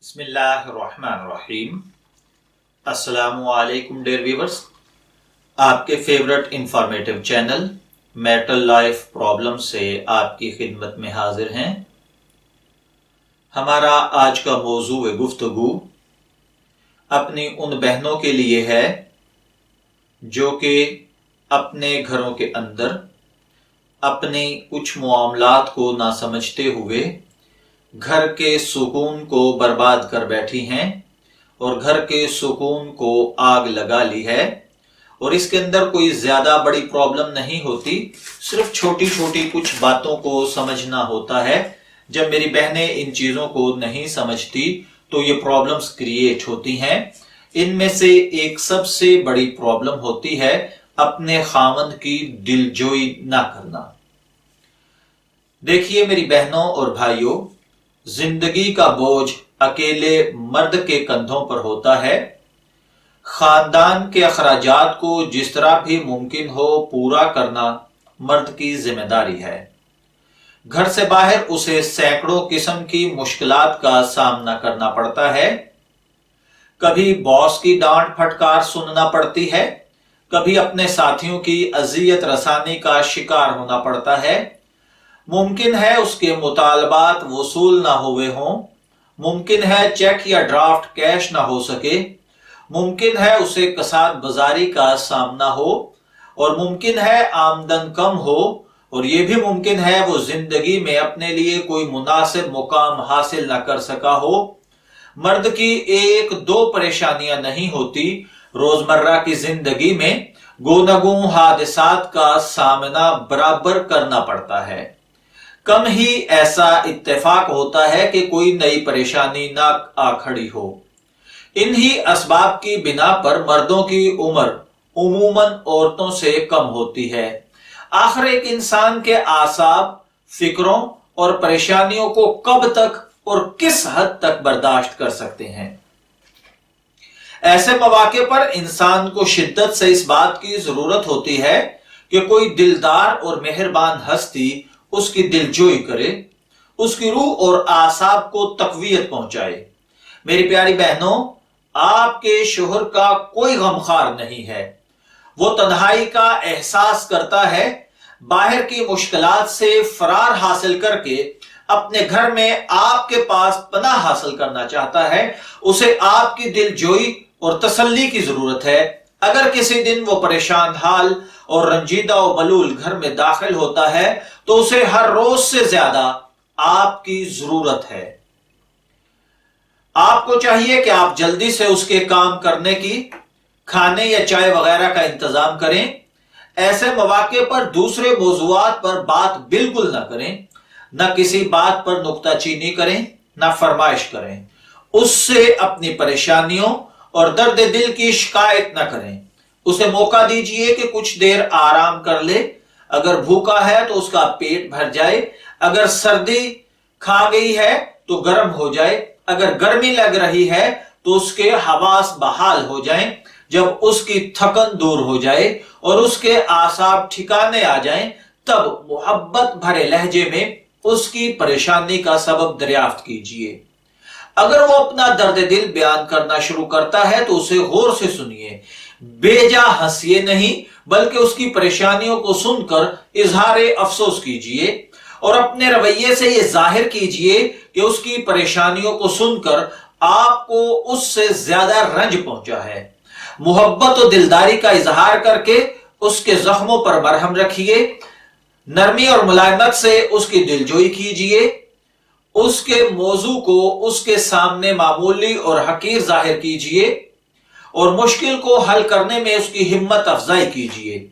बिस्मिल्लाहिर्रहमानिर्रहीम। अस्सलामुअलैकुम dear viewers, आपके favourite informative channel marital life problem से आपकी खिदमत में हाजिर हैं। हमारा आज का मौजू गुफ्तगू अपनी उन बहनों के लिए है जो कि अपने घरों के अंदर अपने कुछ मामलात को ना समझते हुए घर के सुकून को बर्बाद कर बैठी हैं और घर के सुकून को आग लगा ली है। और इसके अंदर कोई ज्यादा बड़ी प्रॉब्लम नहीं होती, सिर्फ छोटी छोटी कुछ बातों को समझना होता है। जब मेरी बहनें इन चीजों को नहीं समझती तो ये प्रॉब्लम्स क्रिएट होती हैं। इनमें से एक सबसे बड़ी प्रॉब्लम होती है अपने खामंद की दिलजोई ना करना। देखिए मेरी बहनों और भाइयों, जिंदगी का बोझ अकेले मर्द के कंधों पर होता है। खानदान के अखराजात को जिस तरह भी मुमकिन हो पूरा करना मर्द की जिम्मेदारी है। घर से बाहर उसे सैकड़ों किस्म की मुश्किलात का सामना करना पड़ता है। कभी बॉस की डांट फटकार सुनना पड़ती है, कभी अपने साथियों की अजियत रसानी का शिकार होना पड़ता है। मुमकिन है उसके मुतालबात वसूल ना हुए हों, मुमकिन है चेक या ड्राफ्ट कैश ना हो सके, मुमकिन है उसे कसाद बाजारी का सामना हो, और मुमकिन है आमदन कम हो, और यह भी मुमकिन है वो जिंदगी में अपने लिए कोई मुनासिब मुकाम हासिल ना कर सका हो। मर्द की एक दो परेशानियां नहीं होती, रोजमर्रा की जिंदगी में गो हादसात का सामना बराबर करना पड़ता है। कम ही ऐसा इत्तेफाक होता है कि कोई नई परेशानी ना आ खड़ी हो। इन्हीं असबाब की बिना पर मर्दों की उम्र उमूमन औरतों से कम होती है। आखिर एक इंसान के आसाब, फिक्रों और परेशानियों को कब तक और किस हद तक बर्दाश्त कर सकते हैं। ऐसे मौके पर इंसान को शिद्दत से इस बात की जरूरत होती है कि कोई दिलदार और मेहरबान हस्ती उसकी दिलजोई करे, उसकी रूह और आसाब को तकवीयत पहुंचाए। मेरी प्यारी बहनों, आपके शोहर का कोई गमखार नहीं है। वो तन्हाई का एहसास करता है, बाहर की मुश्किलात से फरार हासिल करके अपने घर में आपके पास पनाह हासिल करना चाहता है। उसे आपकी दिलजोई और तसल्ली की जरूरत है। अगर किसी दिन वो परेशान हाल और रंजीदा और मलूल घर में दाखिल होता है तो उसे हर रोज से ज्यादा आपकी जरूरत है। आपको चाहिए कि आप जल्दी से उसके काम करने की, खाने या चाय वगैरह का इंतजाम करें। ऐसे मौके पर दूसरे मौजुआत पर बात बिल्कुल ना करें, ना किसी बात पर नुक्ताचीनी करें, ना फरमाइश करें। उससे अपनी परेशानियों और दर्द दिल की शिकायत ना करें। उसे मौका दीजिए कि कुछ देर आराम कर ले। अगर भूखा है तो उसका पेट भर जाए, अगर सर्दी खा गई है तो गर्म हो जाए, अगर गर्मी लग रही है तो उसके हवास बहाल हो जाएं। जब उसकी थकन दूर हो जाए और उसके आसाब ठिकाने आ जाएं, तब मोहब्बत भरे लहजे में उसकी परेशानी का सबब दरियाफ्त कीजिए। अगर वो अपना दर्द दिल बयान करना शुरू करता है तो उसे गौर से सुनिए, बेजा हंसिए नहीं, बल्कि उसकी परेशानियों को सुनकर इजहारे अफसोस कीजिए और अपने रवैये से यह जाहिर कीजिए कि उसकी परेशानियों को सुनकर आपको उससे ज्यादा रंज पहुंचा है। मोहब्बत और दिलदारी का इजहार करके उसके जख्मों पर मरहम रखिए। नरमी और मुलायमत से उसकी दिलजोई कीजिए। उसके मौजू को उसके सामने मामूली और हकीर जाहिर कीजिए और मुश्किल को हल करने में उसकी हिम्मत अफजाई कीजिए।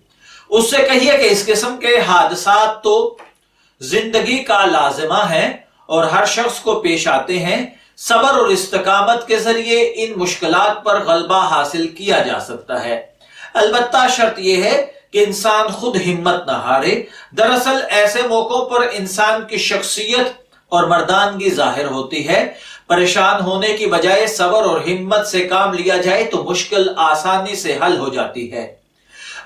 उससे कहिए कि इस किस्म के हादसात तो जिंदगी का लाजिमा है और हर शख्स को पेश आते हैं। सब्र और इस्तिकामत के जरिए इन मुश्किलात पर गलबा हासिल किया जा सकता है। अलबत्ता शर्त यह है कि इंसान खुद हिम्मत न हारे। दरअसल ऐसे मौकों पर इंसान की शख्सियत और मर्दानगी जाहिर होती है। परेशान होने की बजाय सब्र और हिम्मत से काम लिया जाए तो मुश्किल आसानी से हल हो जाती है।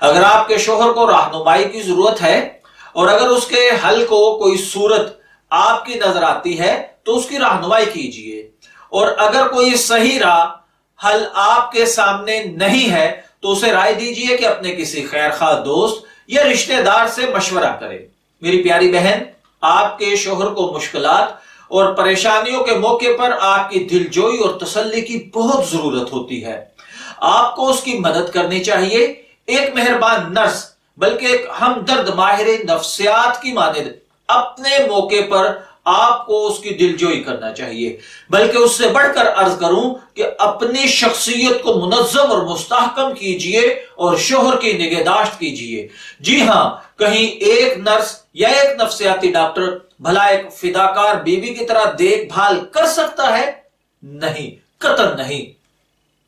अगर आपके शोहर को रहनुमाई की जरूरत है और अगर उसके हल को कोई सूरत आपकी नजर आती है तो उसकी रहनुमाई कीजिए اور अगर कोई सही राह हल आपके सामने नहीं है तो उसे राय दीजिए कि अपने किसी खैरखा दोस्त या रिश्तेदार से मशवरा करे। मेरी प्यारी बहन, आपके शोहर को मुश्किलात और परेशानियों के मौके पर आपकी दिलजोई और तसल्ली की बहुत जरूरत होती है। आपको उसकी मदद करनी चाहिए, एक मेहरबान नर्स बल्कि एक हमदर्द माहिर नफ्सियात की मानिंद अपने मौके पर आपको उसकी दिलजोई करना चाहिए। बल्कि उससे बढ़कर अर्ज करूं कि अपनी शख्सियत को मुनज्जम और मुस्तहकम कीजिए और शोहर की निगहदाश्त कीजिए। जी हां, कहीं एक नर्स या एक नफ्सियाती डॉक्टर भला एक फिदाकार बीवी की तरह देखभाल कर सकता है? नहीं, कतई नहीं।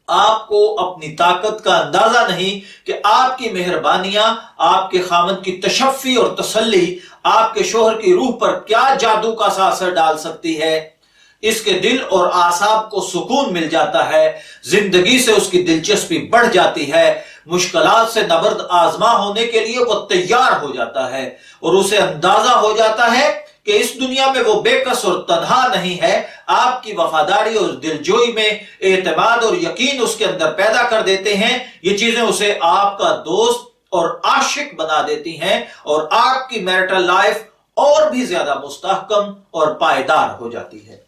आपको अपनी ताकत का अंदाजा नहीं कि आपकी मेहरबानियां, आपके खामन की तशफ़ी और तसल्ली आपके शोहर की रूह पर क्या जादू का सा असर डाल सकती है। इसके दिल और आसाब को सुकून मिल जाता है, जिंदगी से उसकी दिलचस्पी बढ़ जाती है, मुश्किलात से नबर्द आजमा होने के लिए वो तैयार हो जाता है और उसे अंदाजा हो जाता है कि इस दुनिया में वो बेकस और तन्हा नहीं है। आपकी वफादारी और दिलजोई में एतमाद और यकीन उसके अंदर पैदा कर देते हैं। ये चीजें उसे आपका दोस्त और आशिक बना देती हैं और आपकी मैरिटल लाइफ और भी ज्यादा मुस्तहकम और पायदार हो जाती है।